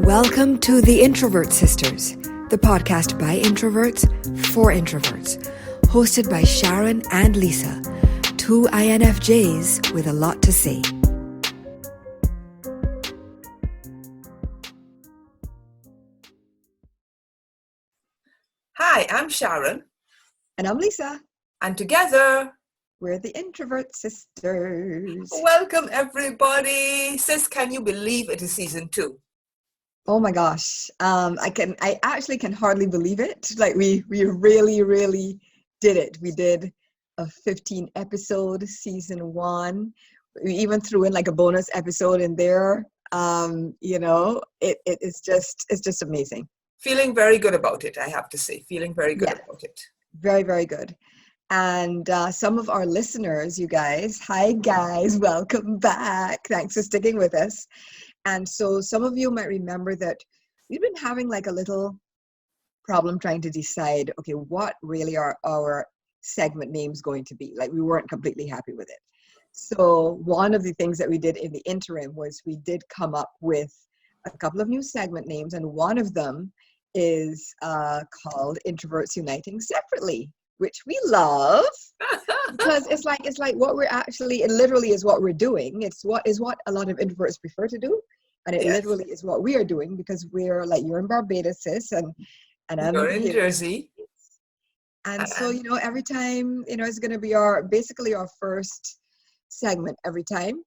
Welcome to The Introvert Sisters, the podcast by introverts for introverts, hosted by Sharon and Lisa, two INFJs with a lot to say. Hi, I'm Sharon. And I'm Lisa. And together, we're the Introvert Sisters. Welcome, everybody. Sis, can you believe it is season 2? Oh my gosh. I actually can hardly believe it. Like we really did it. We did a 15 episode season 1. We even threw in like a bonus episode in there. It's just amazing. Feeling very good about it, I have to say. Feeling very good about it. Very, very good. And some of our listeners, you guys, hi guys, welcome back. Thanks for sticking with us. And so some of you might remember that we've been having like a little problem trying to decide, okay, what really are our segment names going to be? Like we weren't completely happy with it. So one of the things that we did in the interim was we did come up with a couple of new segment names, and one of them is called Introverts Uniting Separately, which we love because it's like what we're actually, it literally is what we're doing. It's what a lot of introverts prefer to do. And it literally is what we are doing because we're like, you're in Barbados, sis, and I'm in Jersey. And so, every time, it's going to be basically our first segment every time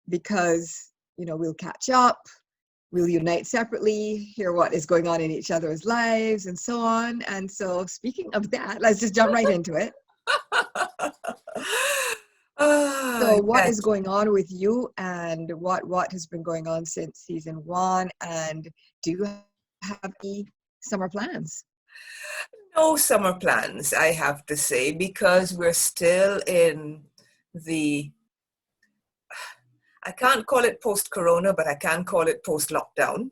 because, we'll catch up, we'll unite separately, hear what is going on in each other's lives and so on. And so speaking of that, let's just jump right into it. So what is going on with you, and what has been going on since season 1? And do you have any summer plans? No summer plans, I have to say, because we're still in I can't call it post-corona, but I can call it post-lockdown.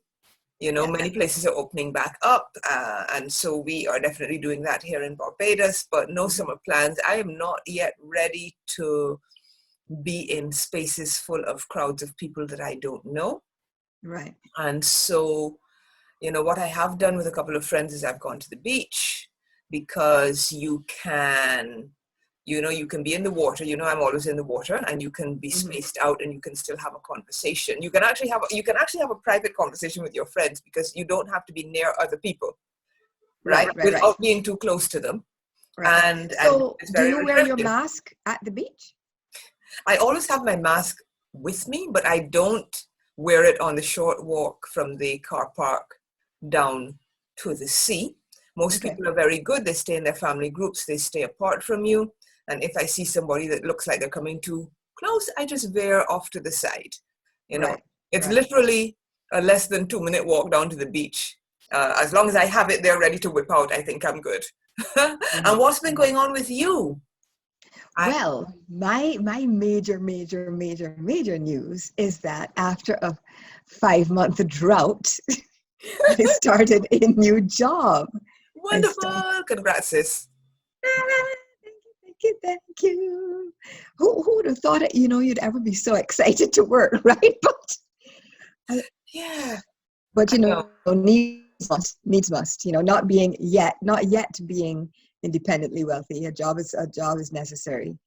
Many places are opening back up, and so we are definitely doing that here in Barbados, but no summer plans. I am not yet ready to be in spaces full of crowds of people that I don't know. Right. And so, what I have done with a couple of friends is I've gone to the beach because you can be in the water. I'm always in the water, and you can be spaced out, and you can still have a conversation. You can actually have a private conversation with your friends because you don't have to be near other people, right? Without being too close to them. Right. And so, it's very do you wear your mask at the beach? I always have my mask with me, but I don't wear it on the short walk from the car park down to the sea. Most people are very good. They stay in their family groups. They stay apart from you. And if I see somebody that looks like they're coming too close, I just veer off to the side. It's literally a less than 2-minute walk down to the beach. As long as I have it there ready to whip out, I think I'm good. And what's been going on with you? Well, my major news is that after a 5-month drought, I started a new job. Wonderful. Congrats, sis. Thank you. Who would have thought it, you'd ever be so excited to work, right? But needs must, not yet being independently wealthy. A job is necessary.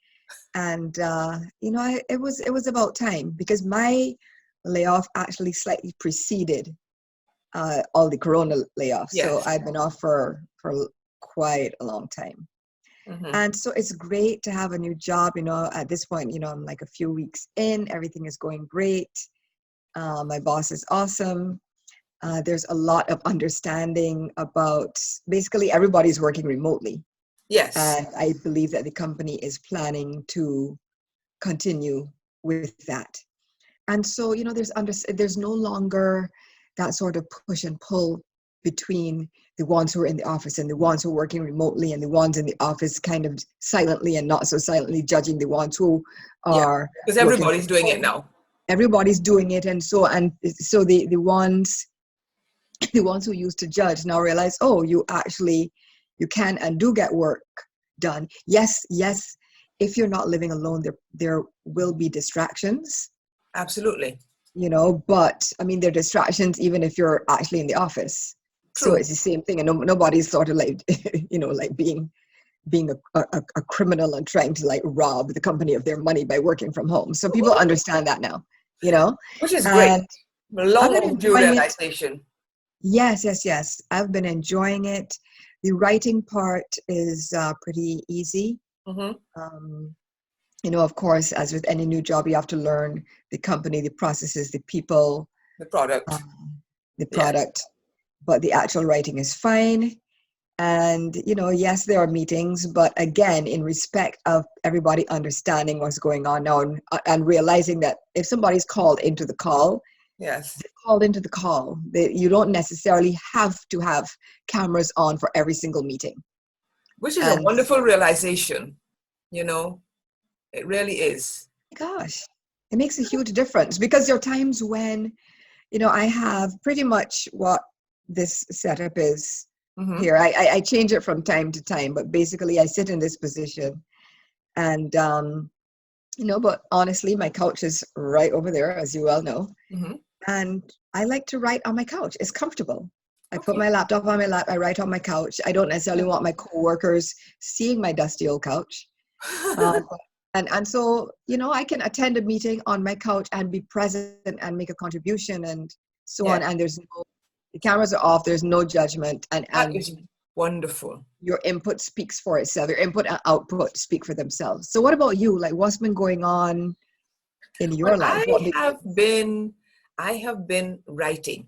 And it was about time because my layoff actually slightly preceded all the corona layoffs. Yes. So I've been off for quite a long time. And so it's great to have a new job. At this point, I'm like a few weeks in, everything is going great. My boss is awesome. There's a lot of understanding about basically everybody's working remotely. Yes. And I believe that the company is planning to continue with that. And so, there's no longer that sort of push and pull between the ones who are in the office and the ones who are working remotely, and the ones in the office kind of silently and not so silently judging the ones who are. Because everybody's doing it now. Everybody's doing it. And so the ones who used to judge now realize, oh, you can and do get work done. Yes. If you're not living alone, there will be distractions. Absolutely. but I mean, there are distractions even if you're actually in the office. So True. it's the same thing. And nobody's sort of like, like being a criminal and trying to like rob the company of their money by working from home. So people understand that now, Which is great. and I've Long been overdue enjoying it. realization. Yes. I've been enjoying it. The writing part is pretty easy. Mm-hmm. Of course, as with any new job, you have to learn the company, the processes, the people, The product. the product. But the actual writing is fine. And, yes, there are meetings, but again, in respect of everybody understanding what's going on now and realizing that if somebody's called into the call, Yes. called into the call, you don't necessarily have to have cameras on for every single meeting. Which is a wonderful realization, it really is. Gosh, it makes a huge difference because there are times when, I have pretty much what this setup is here. I change it from time to time, but basically I sit in this position and, but honestly, my couch is right over there, as you well know. And I like to write on my couch. It's comfortable. I put my laptop on my lap. I write on my couch. I don't necessarily want my coworkers seeing my dusty old couch. And so, I can attend a meeting on my couch and be present and make a contribution and so on. And the cameras are off. There's no judgment. And that is wonderful. Your input speaks for itself. Your input and output speak for themselves. So what about you? Like, what's been going on in your life? I have been writing.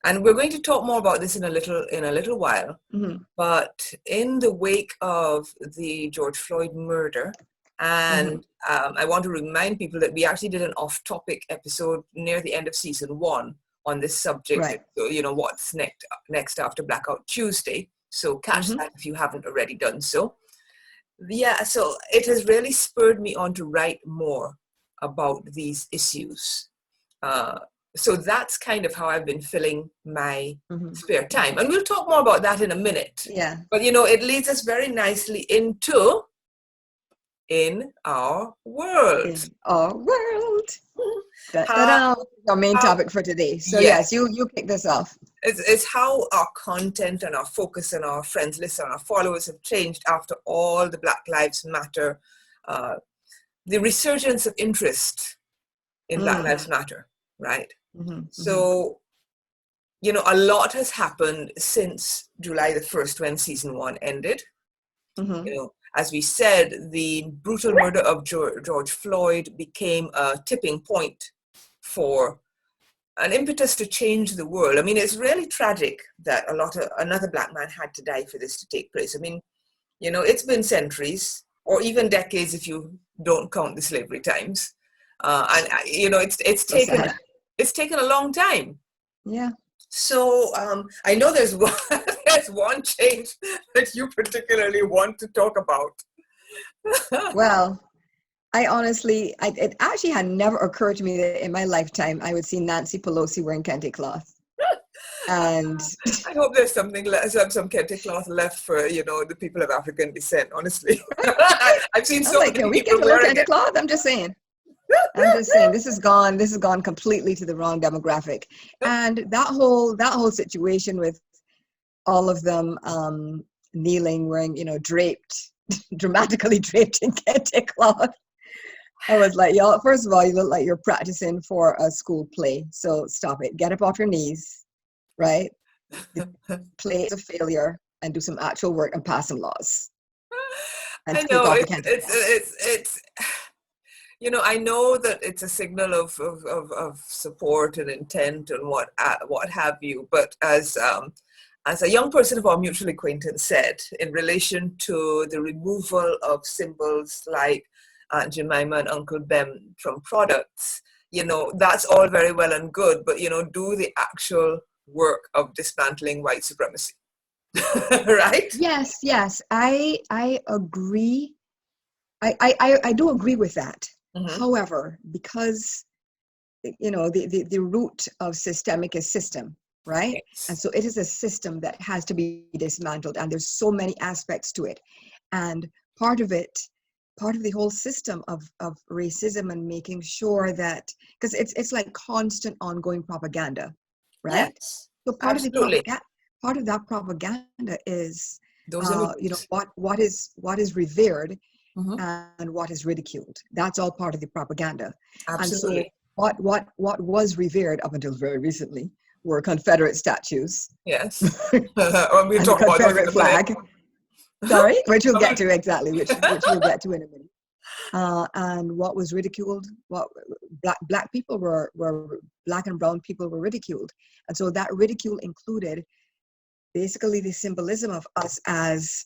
And we're going to talk more about this in a little while. But in the wake of the George Floyd murder, and I want to remind people that we actually did an off-topic episode near the end of season 1 on this subject. Right. So, what's next after Blackout Tuesday. So catch that if you haven't already done so. Yeah, so it has really spurred me on to write more about these issues. So that's kind of how I've been filling my spare time. And we'll talk more about that in a minute. Yeah. But, it leads us very nicely into in our world. In our world. Our main topic for today. So yes, you kick this off. It's how our content and our focus and our friends list and our followers have changed after all the Black Lives Matter, the resurgence of interest in Black Lives Matter, right? So, a lot has happened since July the 1st when season 1 ended. As we said, the brutal murder of George Floyd became a tipping point for an impetus to change the world. I mean, it's really tragic that another Black man had to die for this to take place. I mean, it's been centuries or even decades if you don't count the slavery times. And it's taken a long time. Yeah. So I know there's one change that you particularly want to talk about. Well, it actually had never occurred to me that in my lifetime I would see Nancy Pelosi wearing kente cloth. And I hope there's some kente cloth left for the people of African descent. Honestly, I've seen so many people we get wearing kente cloth. I'm just saying. This has gone completely to the wrong demographic. And that whole situation with all of them kneeling, wearing, draped, dramatically draped in kente cloth. I was like, y'all, first of all, you look like you're practicing for a school play. So stop it. Get up off your knees, right? The play is a failure and do some actual work and pass some laws. And I know it's I know that it's a signal of support and intent and what have you. But as a young person of our mutual acquaintance said, in relation to the removal of symbols like Aunt Jemima and Uncle Ben from products, that's all very well and good, but do the actual work of dismantling white supremacy. Right? Yes. I agree. I do agree with that. However, because the root of systemic is system, right? Yes. And so it is a system that has to be dismantled, and there's so many aspects to it. And part of it part of the whole system of racism and making sure that, because it's like constant ongoing propaganda, right? Yes, So part absolutely. part of that propaganda is Those are what is revered Mhm. and what is ridiculed. That's all part of the propaganda. Absolutely. And so what was revered up until very recently were Confederate statues Yes. and We'll the talk about those in Confederate a minute. flag. Sorry, which we'll get to exactly, which we'll get to in a minute. And what was ridiculed, what black people were black and brown people were ridiculed. And so that ridicule included basically the symbolism of us as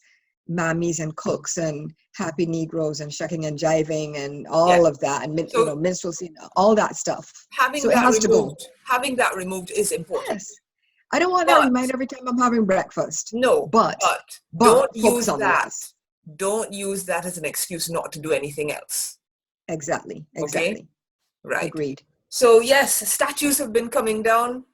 mammies and cooks and happy Negroes and shucking and jiving and all of that, and So minstrelsy, all that stuff. having So it that has to go. having that removed is important. Yes, I don't want that But reminded every time I'm having breakfast. no, But don't focus use on the that. rest. Don't use that as an excuse not to do anything else. Exactly. Okay? Right. Agreed. So yes, statues have been coming down.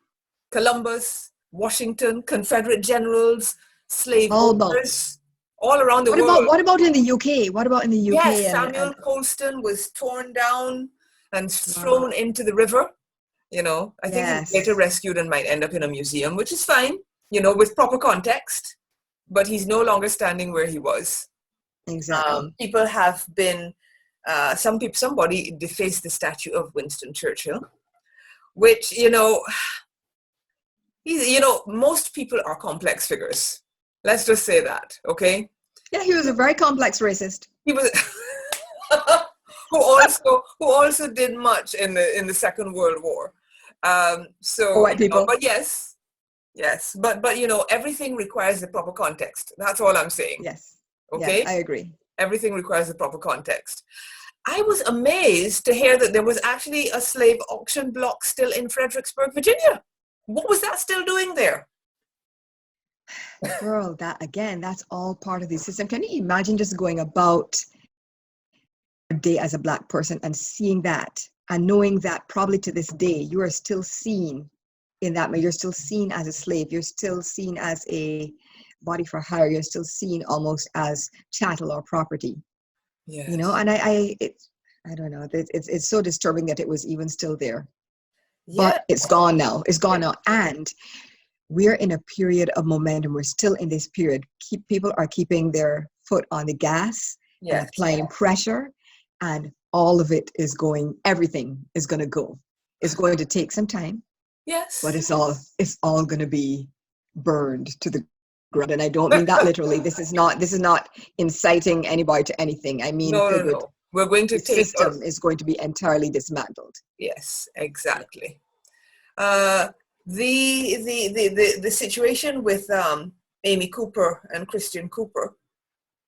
Columbus, Washington, Confederate generals, slave owners, all around the world. What about in the UK? What about in the UK? Yes, Samuel Colston was torn down and thrown into the river. You know, I think he was later rescued and might end up in a museum, which is fine, you know, with proper context. But he's no longer standing where he was. Exactly. People have been, somebody defaced the statue of Winston Churchill, which, most people are complex figures. Let's just say that, okay? Yeah, he was a very complex racist. He was who also did much in the Second World War. For white people. But yes, but everything requires the proper context. That's all I'm saying. Yes. Okay. Yes, I agree. Everything requires the proper context. I was amazed to hear that there was actually a slave auction block still in Fredericksburg, Virginia. What was that still doing there? Girl, that's all part of the system. Can you imagine just going about a day as a Black person and seeing that and knowing that probably to this day you are still seen in that way? You're still seen as a slave. You're still seen as a body for hire. You're still seen almost as chattel or property. Yes. And I don't know. It's so disturbing that it was even still there. Yeah. But it's gone now. It's gone now. And we're in a period of momentum. We're still in this period. People are keeping their foot on the gas and applying pressure, and all of it is going, everything is going to go. It's going to take some time. Yes. But it's all going to be burned to the ground. And I don't mean that literally. This is not inciting anybody to anything. I mean, no. We're going to the system is going to be entirely dismantled. Yes, exactly. The situation with Amy Cooper and Christian Cooper.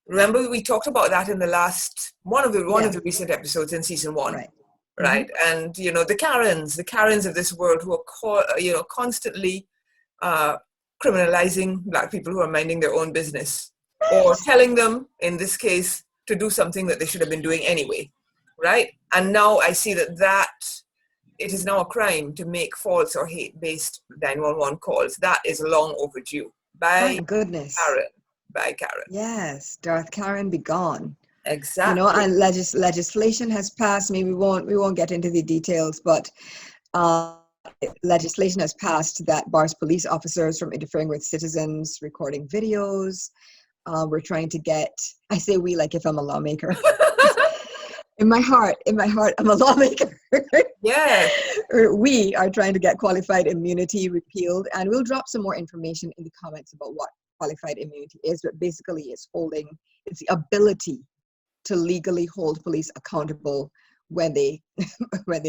Remember, we talked about that in the last one of the recent episodes in season 1, right? Mm-hmm. And the Karens of this world who are constantly criminalizing Black people who are minding their own business, or telling them, in this case, to do something that they should have been doing anyway, right? And now I see that it is now a crime to make false or hate-based 911 calls. That is long overdue. By goodness. By Karen. Yes, Darth Karen be gone. Exactly. And legislation has passed. Maybe we won't get into the details, but legislation has passed that bars police officers from interfering with citizens, recording videos. We're trying to get, I say we like if I'm a lawmaker. In my heart, I'm a lawmaker. Yeah. We are trying to get qualified immunity repealed, and we'll drop some more information in the comments about what qualified immunity is, but basically it's the ability to legally hold police accountable when they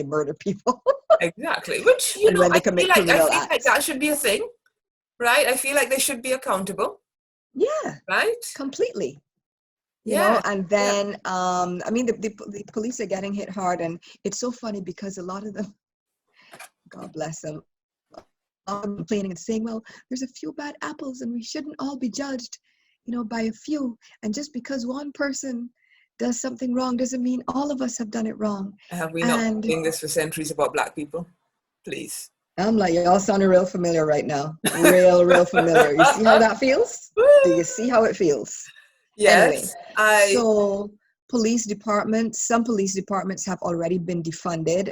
murder people. Exactly. Which, when they commit criminal acts. Like that should be a thing, right? I feel like they should be accountable. Yeah. Right? Completely. You know, and then, I mean, the police are getting hit hard, and it's so funny because a lot of them, God bless them, are complaining and saying, well, there's a few bad apples and we shouldn't all be judged, by a few. And just because one person does something wrong doesn't mean all of us have done it wrong. Have we not been doing this for centuries about Black people? Please. I'm like, y'all sounding real familiar right now. Real familiar. You see how that feels? Do you see how it feels? Yes. Anyway, so police departments, some police departments have already been defunded.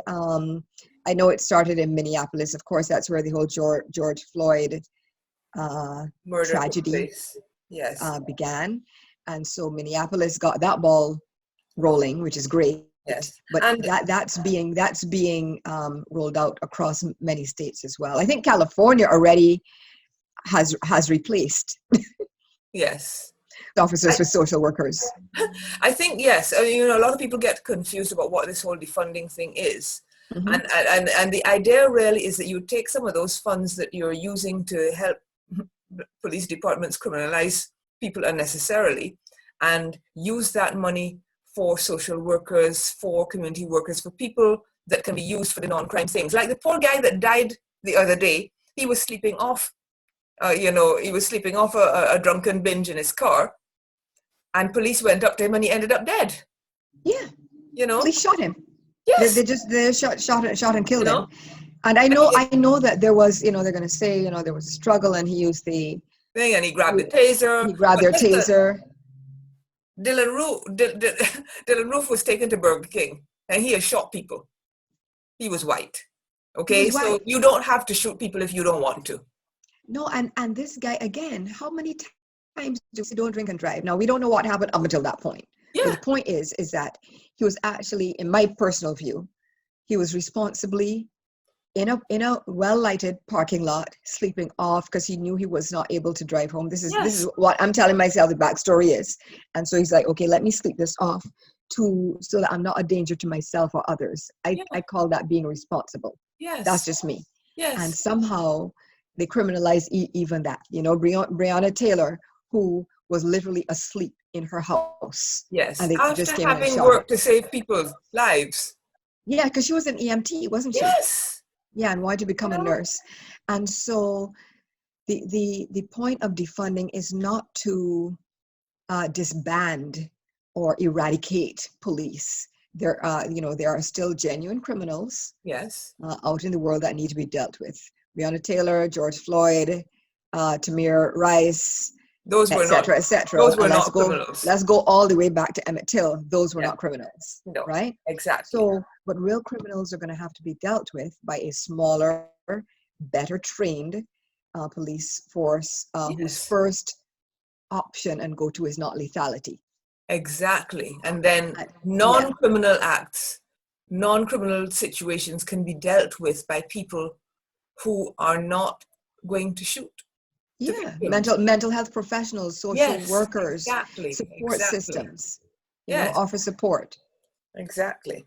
I know it started in Minneapolis. Of course, that's where the whole George Floyd Murder took tragedy place. Yes. began. And so Minneapolis got that ball rolling, which is great. Yes. But And that's being rolled out across many states as well. I think California already has replaced yes. officers with social workers. I think, yes. I mean, a lot of people get confused about what this whole defunding thing is. Mm-hmm. And the idea really is that you take some of those funds that you're using to help police departments criminalize people unnecessarily and use that money for social workers, for community workers, for people that can be used for the non-crime things. Like the poor guy that died the other day, he was sleeping off, he was sleeping off a drunken binge in his car, and police went up to him and he ended up dead. Yeah. You know? Police shot him. Yes. They shot and killed him. And I know that there was, they're going to say, there was a struggle and he used the thing and he grabbed the taser. He grabbed their taser. Dylan Roof was taken to Burger King and he has shot people. He was white. Okay, so you don't have to shoot people if you don't want to. No, and this guy, again, how many times do we say don't drink and drive? Now, we don't know what happened up until that point. Yeah. But the point is that he was actually, in my personal view, he was responsibly in a well-lighted parking lot, sleeping off because he knew he was not able to drive home. This is what I'm telling myself the backstory is. And so he's like, okay, let me sleep this off so that I'm not a danger to myself or others. I call that being responsible. Yes. That's just me. Yes. And somehow they criminalize even that. Breonna Taylor, who was literally asleep in her house. Yes. And they After just came having and shot worked her. to save people's lives. Yeah, because she was an EMT, wasn't she? Yes. Yeah, and wanted to become a nurse. And so the point of defunding is not to disband or eradicate police. There are still genuine criminals out in the world that need to be dealt with. Breonna Taylor, George Floyd, Tamir Rice, those were not criminals. Let's go all the way back to Emmett Till. Those were not criminals, no, right? Exactly. So, but real criminals are going to have to be dealt with by a smaller, better trained police force whose first option and go-to is not lethality. Exactly. And then non-criminal acts, non-criminal situations can be dealt with by people who are not going to shoot. Yeah, mental health professionals, social workers, support systems, offer support. Exactly.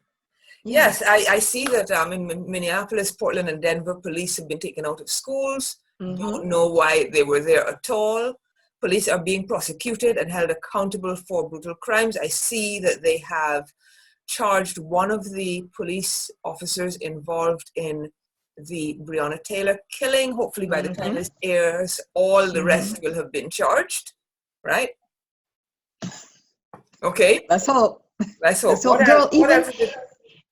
Yes, I see that in Minneapolis, Portland, and Denver, police have been taken out of schools. Don't know why they were there at all. Police are being prosecuted and held accountable for brutal crimes. I see that they have charged one of the police officers involved in the Breonna Taylor killing. Hopefully by the time this airs, all the rest will have been charged, right? Okay. Let's hope. Let's hope. Girl,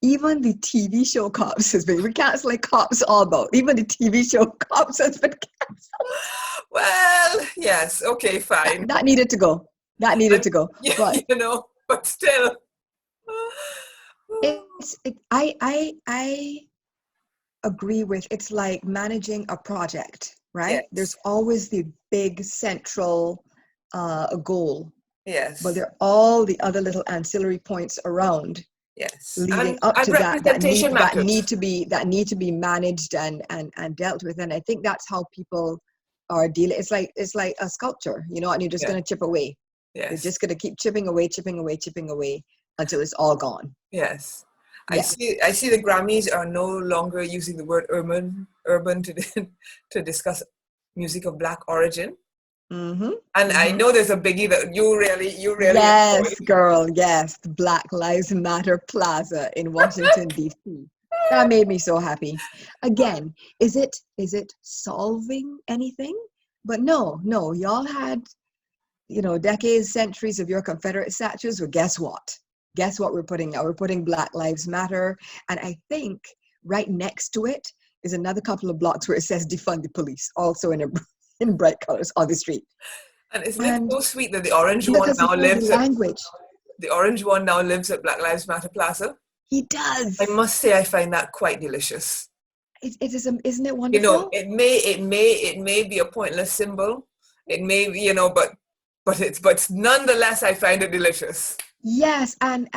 even the TV show Cops has been canceling Cops all about. Even the TV show Cops has been canceled. Well, yes. Okay, fine. That needed to go. Yeah, but, but still. I agree with, it's like managing a project, right? Yes. There's always the big central goal. Yes. But there are all the other little ancillary points around. Yes. Leading up to that need to be managed and dealt with. And I think that's how people are dealing. It's like a sculpture, and you're just going to chip away. Yes. You're just going to keep chipping away until it's all gone. Yes. I see the Grammys are no longer using the word urban to discuss music of Black origin. And I know there's a biggie that you really yes enjoy. Girl, yes, the Black Lives Matter Plaza in Washington DC. That made me so happy. Again, is it solving anything? But no, y'all had decades, centuries of your Confederate statues. Well, guess what we're putting now? We're putting Black Lives Matter, and I think right next to it is another couple of blocks where it says defund the police, also in bright colors on the street. And isn't it so sweet that the orange one now lives language. the orange one now lives at Black Lives Matter Plaza. He does. I must say I find that quite delicious. It is, isn't it wonderful? You know, it may be a pointless symbol. It may be, you know, but nonetheless I find it delicious. Yes, and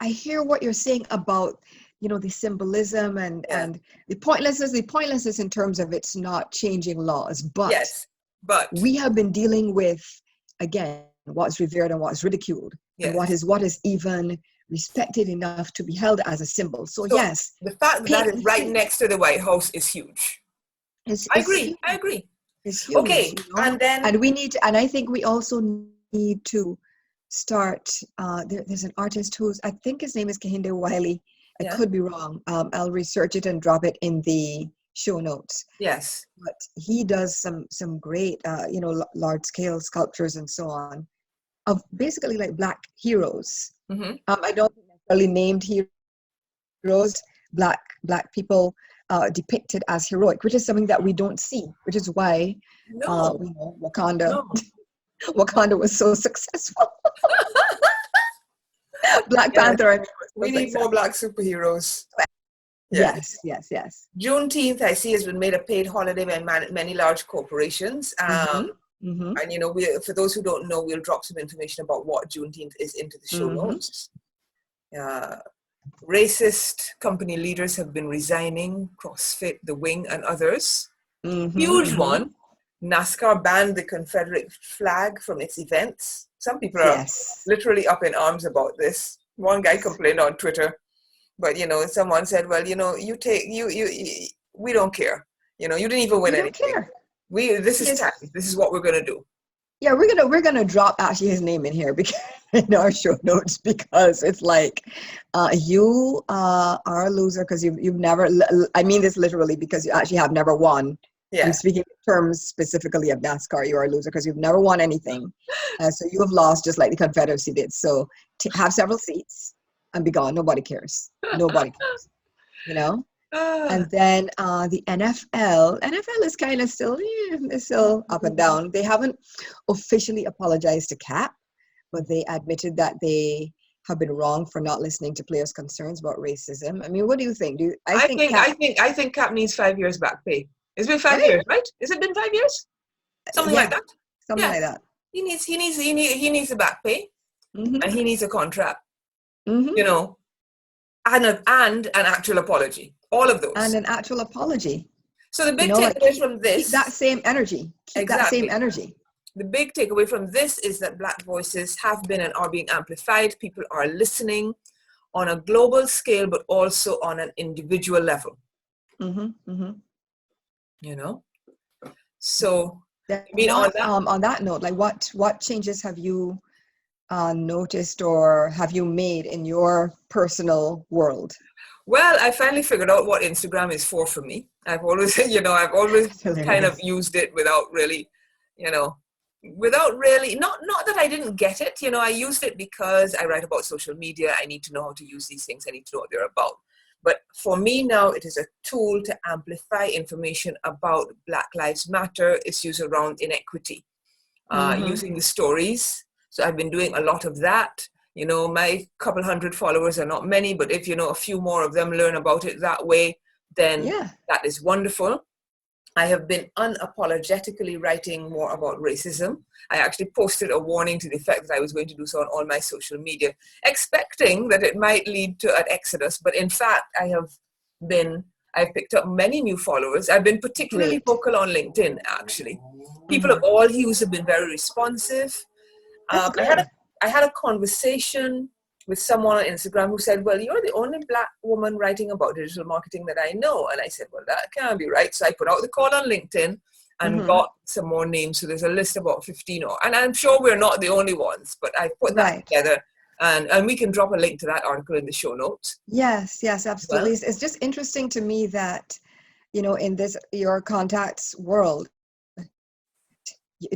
I hear what you're saying about, you know, the symbolism and the pointlessness in terms of it's not changing laws, but yes, but we have been dealing with, again, what's revered and what's ridiculed, and what is even respected enough to be held as a symbol. So yes, the fact that is right next to the White House is huge. I agree. It's huge. Okay, you know? and we need to, and I think we also need to start. There's an artist who's, I think his name is Kehinde Wiley. I could be wrong. I'll research it and drop it in the show notes. Yes, but he does some great, you know, large scale sculptures and so on, of basically like Black heroes. Mm-hmm. I don't necessarily named heroes, Black people depicted as heroic, which is something that we don't see, which is why we know Wakanda was so successful. Black Panther. I mean, we need more Black superheroes. Yes. Juneteenth, I see, has been made a paid holiday by many large corporations. And, you know, for those who don't know, we'll drop some information about what Juneteenth is into the show notes. Racist company leaders have been resigning, CrossFit, The Wing, and others. Huge one. NASCAR banned the Confederate flag from its events. Some people are literally up in arms about this. One guy complained on Twitter. But, you know, someone said, well, you know, we don't care. You know, you didn't even win anything. Care. This is time. This is what we're going to do. Yeah, we're gonna drop actually his name in here because in our show notes, because it's like you are a loser because you've never, I mean this literally, because you actually have never won. I'm speaking in terms specifically of NASCAR. You are a loser because you've never won anything. So you have lost just like the Confederacy did. So have several seats and be gone. Nobody cares. Nobody cares. You know? And then the NFL is kind of still, it's still up and down. They haven't officially apologized to Cap, but they admitted that they have been wrong for not listening to players' concerns about racism. I mean, what do you think? I think Cap needs 5 years back pay. It's been 5 years, right? Has it been 5 years? Something like that. Something like that. He needs a back pay, and he needs a contract. You know, and an actual apology. All of those. And an actual apology. So the big takeaway from this, keep that same energy. That same energy. The big takeaway from this is that Black voices have been and are being amplified. People are listening on a global scale, but also on an individual level. You know? So, I mean, on that note, like what changes have you noticed or have you made in your personal world? Well, I finally figured out what Instagram is for me. I've always kind of used it without really, not that I didn't get it. You know, I used it because I write about social media. I need to know how to use these things. I need to know what they're about. But for me now, it is a tool to amplify information about Black Lives Matter, issues around inequity, using the stories. So I've been doing a lot of that. You know, my couple hundred followers are not many, but if, a few more of them learn about it that way, then that is wonderful. I have been unapologetically writing more about racism. I actually posted a warning to the effect that I was going to do so on all my social media, expecting that it might lead to an exodus. But in fact, I've picked up many new followers. I've been particularly vocal on LinkedIn, actually. People of all hues have been very responsive. I had a conversation with someone on Instagram who said, well, you're the only Black woman writing about digital marketing that I know. And I said, well, that can't be right. So I put out the call on LinkedIn and got some more names. So there's a list of about 15 and I'm sure we're not the only ones, but I put that together and we can drop a link to that article in the show notes. Yes, absolutely. Well, it's just interesting to me that, in this, your contacts world, you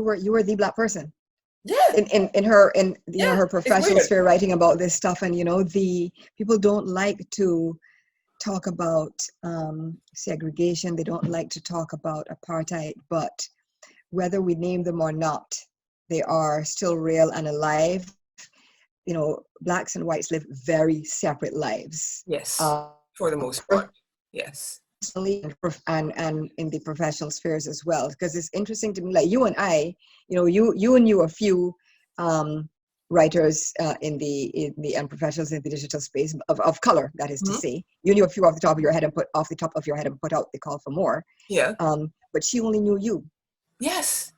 were the Black person. Yeah. In her professional sphere, writing about this stuff, and the people don't like to talk about segregation. They don't like to talk about apartheid, but whether we name them or not, they are still real and alive. blacks and whites live very separate lives. Yes, for the most part. Yes. And in the professional spheres as well, because it's interesting to me, like you and I, you knew a few writers and professionals in the digital space of color, that is to say. You knew a few off the top of your head and put out the call for more. Yeah. But she only knew you. Yes,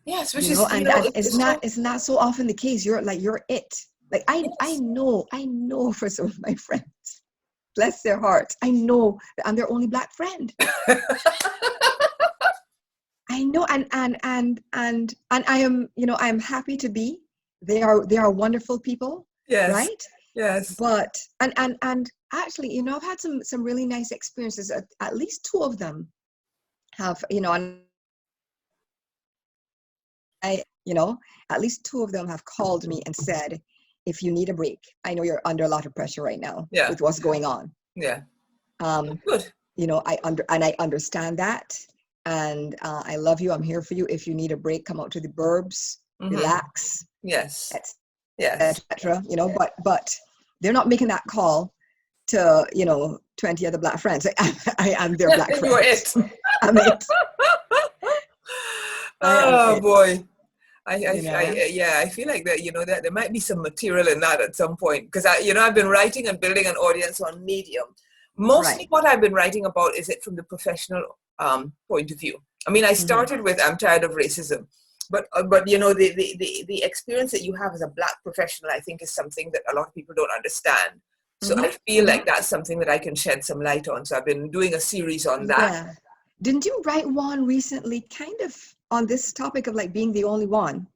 which it's not so often the case. You're it. Like I know for some of my friends, bless their hearts, I know that I'm their only black friend. I know, and I am, I'm happy to be. They are wonderful people. Yes. Right? Yes. But and actually, I've had some really nice experiences. At least two of them have, and at least two of them have called me and said, if you need a break, I know you're under a lot of pressure right now with what's going on. Yeah. Good. I understand that. And I love you. I'm here for you. If you need a break, come out to the burbs, relax. Yes. Etc. But they're not making that call to 20 other black friends. I am their black friend. You're it. I'm it. Oh boy. I feel like that, that there might be some material in that at some point, because I've been writing and building an audience on Medium. Mostly what I've been writing about is it from the professional point of view. I mean, I started with I'm tired of racism, but the experience that you have as a black professional, I think, is something that a lot of people don't understand. So I feel like that's something that I can shed some light on. So I've been doing a series on that. Yeah. Didn't you write one recently, kind of on this topic of like being the only one,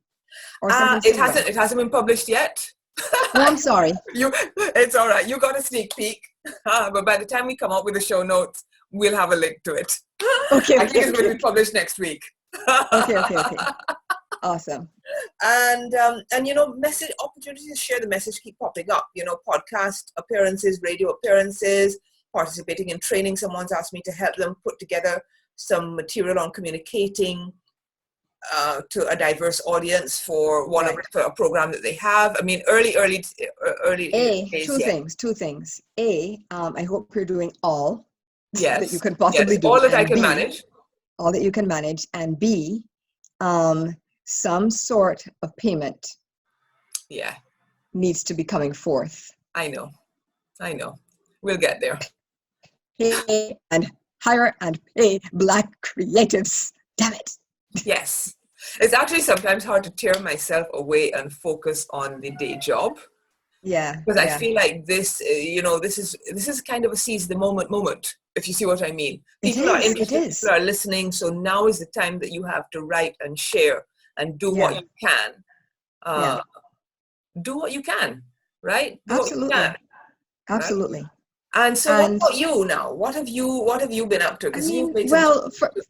or something? It hasn't been published yet. Oh, I'm sorry. It's all right. You got a sneak peek, but by the time we come up with the show notes, we'll have a link to it. Okay. I think it's going to be published next week. Okay. Awesome. And message opportunities to share the message keep popping up. Podcast appearances, radio appearances, participating in training. Someone's asked me to help them put together some material on communicating to a diverse audience for for a program that they have. I mean, early days, two things. I hope you're doing all that you can possibly do. All that I can manage. All that you can manage. And B, some sort of payment needs to be coming forth. I know. We'll get there. Pay and hire and pay black creatives. Damn it. Yes. It's actually sometimes hard to tear myself away and focus on the day job. Yeah. Because I feel like this, this is kind of a seize the moment, if you see what I mean. People are interested, people are listening. So now is the time that you have to write and share and do what you can. Do what you can, right? Absolutely. And so what about you now? What have you been up to?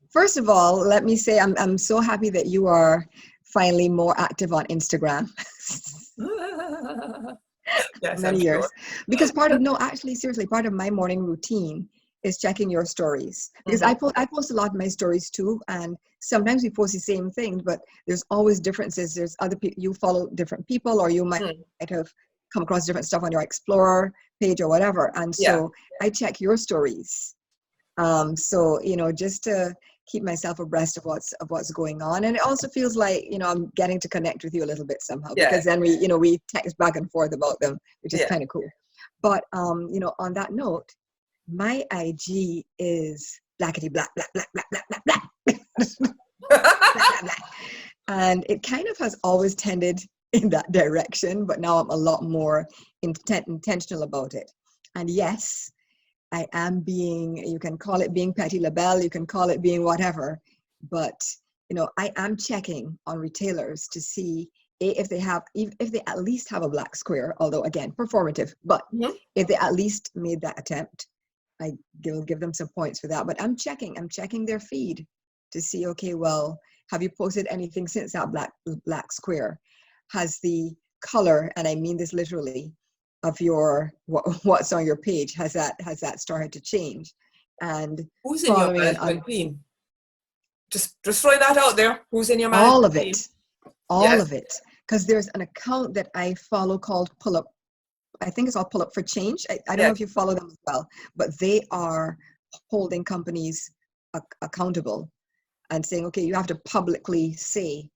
First of all, let me say I'm so happy that you are finally more active on Instagram. Yes, many years. Because part of my morning routine is checking your stories. Because I post a lot of my stories too, and sometimes we post the same thing, but there's always differences. There's other people, you follow different people, or you might have come across different stuff on your Explorer page or whatever. And so I check your stories. So, just to keep myself abreast of what's going on. And it also feels like, I'm getting to connect with you a little bit somehow, because then we text back and forth about them, which is kind of cool. But, on that note, my IG is blackity black, black, black, black, black, black, black. Black, black, black. And it kind of has always tended in that direction, but now I'm a lot more intentional about it. And yes, I am you can call it being Petty LaBelle, you can call it being whatever, but I am checking on retailers to see if they at least have a black square, although again, performative, but if they at least made that attempt, I will give them some points for that. But I'm checking their feed to see, okay, well, have you posted anything since that black square? Has the color, and I mean this literally, of what's on your page, has that started to change? And who's in your management team? Just throwing that out there. Who's in your management team? All of it. because there's an account that I follow called Pull Up. I think it's all Pull Up for Change. I don't know if you follow them as well, but they are holding companies accountable and saying, okay, you have to publicly say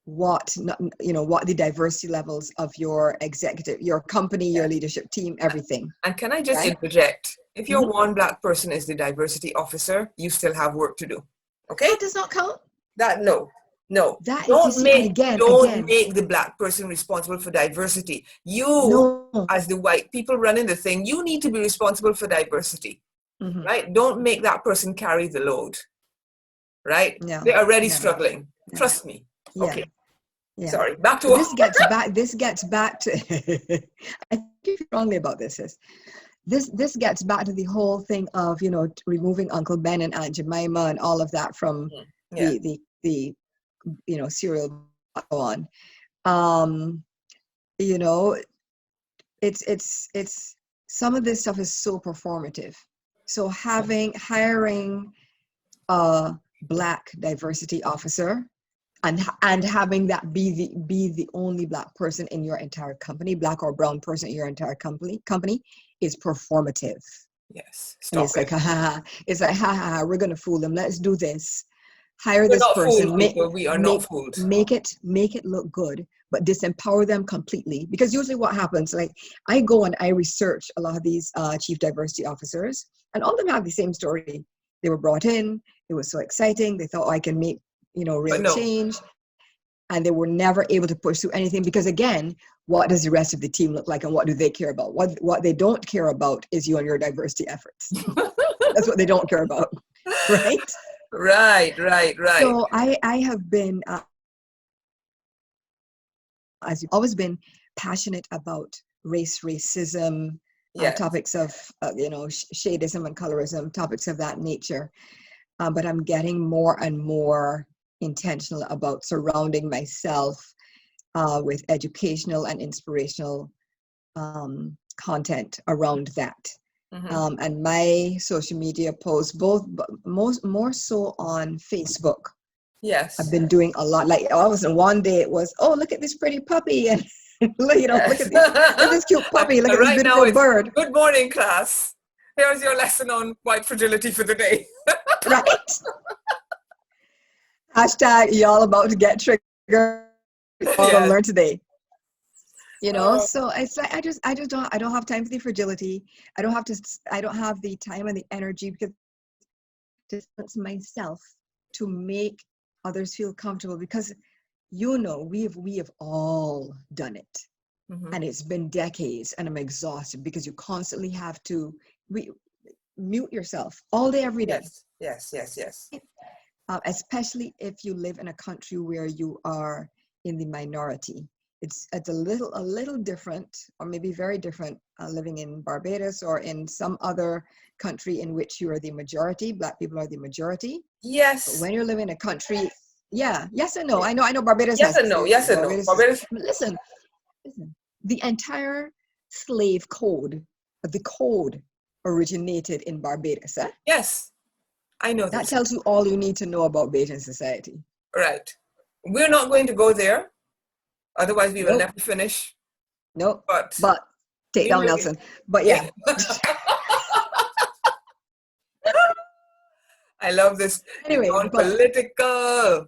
what the diversity levels of your executive, your company, your leadership team, everything. And can I just interject? If your one Black person is the diversity officer, you still have work to do. Okay? That does not count. No. That Don't is, make again. make the Black person responsible for diversity. You, as the white people running the thing, you need to be responsible for diversity. Right? Don't make that person carry the load. Right? No, they're already struggling. No. Trust me. Yeah. Okay. Yeah. Sorry. Back to this gets back to I think strongly about this. This gets back to the whole thing of, removing Uncle Ben and Aunt Jemima and all of that from the serial on. It's some of this stuff is so performative. So hiring a Black diversity officer and having that be the only Black person in your entire company, Black or brown person in your entire company is performative. Yes. It's like, it's like, we're gonna fool them. Let's do this. Hire this person. We are not fooled. Make it look good, but disempower them completely. Because usually what happens, like I go and I research a lot of these chief diversity officers, and all of them have the same story. They were brought in. It was so exciting. They thought, I can make real change, and they were never able to pursue anything because, again, what does the rest of the team look like, and what do they care about? What they don't care about is you and your diversity efforts. That's what they don't care about, right? Right. So I have been, as you've always been, passionate about racism, topics of shadeism and colorism, topics of that nature. But I'm getting more and more intentional about surrounding myself with educational and inspirational content around that. And my social media posts, more so on Facebook. Yes. I've been doing a lot. Like one day it was, oh, look at this pretty puppy, and look at this cute puppy. Look at this beautiful bird. Good morning, class. Here's your lesson on white fragility for the day. Right. Hashtag y'all about to get triggered. All gonna learn today. So it's like I don't have time for the fragility. I don't have the time and the energy because distance myself to make others feel comfortable, because we have all done it. And it's been decades, and I'm exhausted because you constantly have to mute yourself all day, every day. Yes. Especially if you live in a country where you are in the minority. It's a little different, or maybe very different, living in Barbados or in some other country in which you are the majority. Black people are the majority. Yes. But when you're living in a country, yes and no. I know Barbados. Yes and no. Barbados. Listen. The entire slave code, the code originated in Barbados. Yes, I know that. Tells you all you need to know about Bajan society. Right. We're not going to go there. Otherwise, we will never finish. Nope. But take down Nelson. But yeah. I love this. Anyway, political.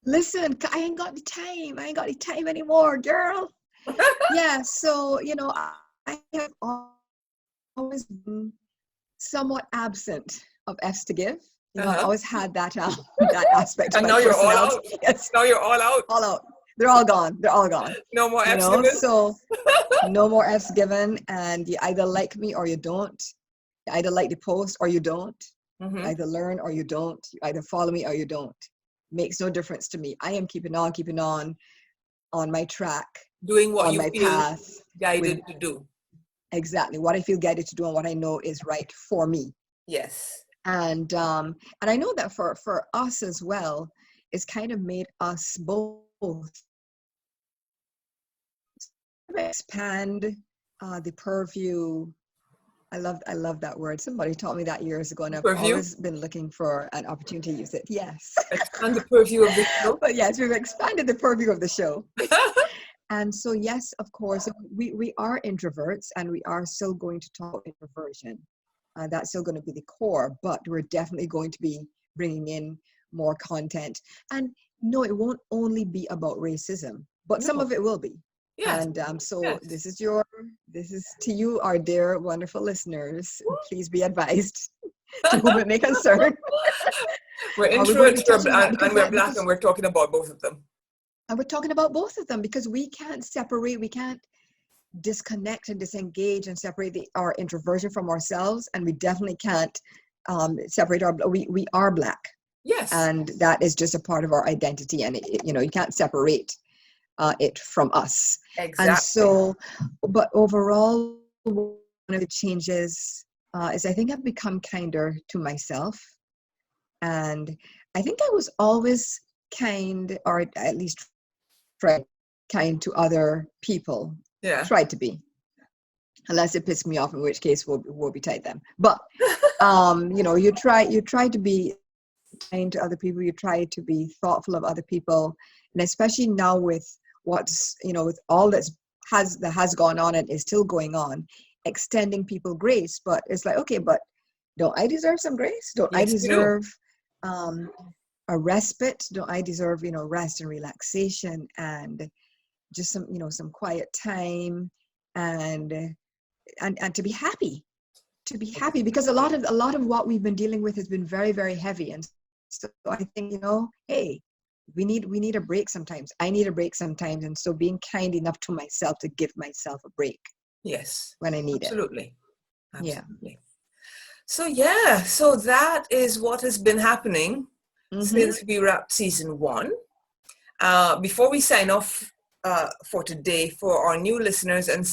Listen, I ain't got the time anymore, girl. Yeah, so I have always been somewhat absent of F's to give. I always had that that aspect. And now you're all out. Yes. Now you're all out. All out. They're all gone. No more F's given. So no more F's given, and you either like me or you don't. You either like the post or you don't. You either learn or you don't. You either follow me or you don't. Makes no difference to me. I am keeping on my track. Doing what on you my feel path, guided to do. Exactly. What I feel guided to do and what I know is right for me. Yes. And I know that for us as well, it's kind of made us both expand the purview. I love that word. Somebody taught me that years ago, and I've always been looking for an opportunity to use it. Yes. Expand the purview of the show. But yes, we've expanded the purview of the show. And so, yes, of course, we are introverts, and we are still going to talk introversion. That's still going to be the core, but we're definitely going to be bringing in more content. And no, it won't only be about racism, but some of it will be. Yes. And so Yes. this is to you, our dear, wonderful listeners. Please be advised to whom it may concern. We're We're going to be introverts, touching that and we're black, and we're talking about both of them. And we're talking about both of them because we can't separate, we can't disconnect and disengage and separate our introversion from ourselves. And we definitely can't separate we are black. Yes. And that is just a part of our identity. And, you can't separate it from us. Exactly. And so, but overall, one of the changes is I think I've become kinder to myself. And I think I was always kind, or at least kind to other people. Yeah. Tried to be, unless it pissed me off, in which case we'll be tight then. But you try to be kind to other people. You try to be thoughtful of other people, and especially now with what's with all that has gone on and is still going on, extending people grace. But it's like, okay, but don't I deserve some grace? Don't I deserve a respite? Don't I deserve rest and relaxation and just some quiet time and to be happy, because a lot of what we've been dealing with has been very, very heavy. And so I think, hey, we need a break sometimes. I need a break sometimes. And so being kind enough to myself to give myself a break. Yes. When I need Absolutely. it. Yeah. So that is what has been happening since we wrapped season 1. Before we sign off for today, for our new listeners and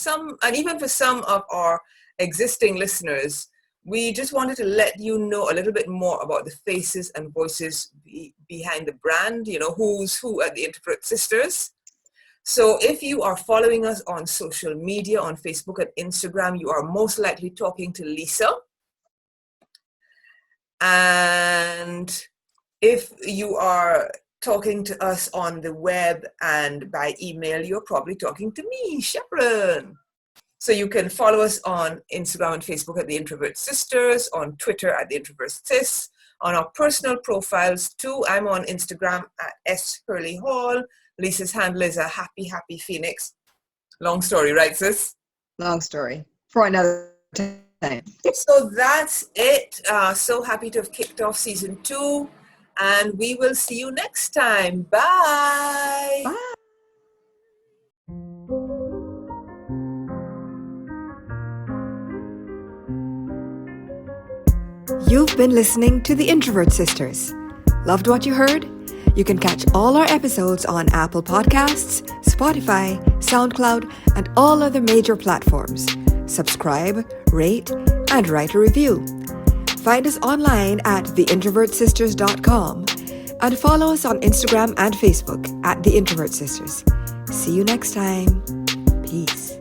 even for some of our existing listeners, we just wanted to let you know a little bit more about the faces and voices behind the brand, who's who at the Introvert Sisters. So if you are following us on social media, on Facebook and Instagram, you are most likely talking to Lisa. And if you are talking to us on the web and by email, you're probably talking to me, Sharon. So you can follow us on Instagram and Facebook at The Introvert Sisters, on Twitter at The Introvert Sis, on our personal profiles too. I'm on Instagram at S. Hurley Hall. Lisa's handle is a happy Phoenix. Long story, right, sis? Long story for another time. So that's it. So happy to have kicked off season 2. And we will see you next time. Bye. Bye. You've been listening to The Introvert Sisters. Loved what you heard? You can catch all our episodes on Apple Podcasts, Spotify, SoundCloud, and all other major platforms. Subscribe, rate, and write a review. Find us online at theintrovertsisters.com and follow us on Instagram and Facebook at The Introvert Sisters. See you next time. Peace.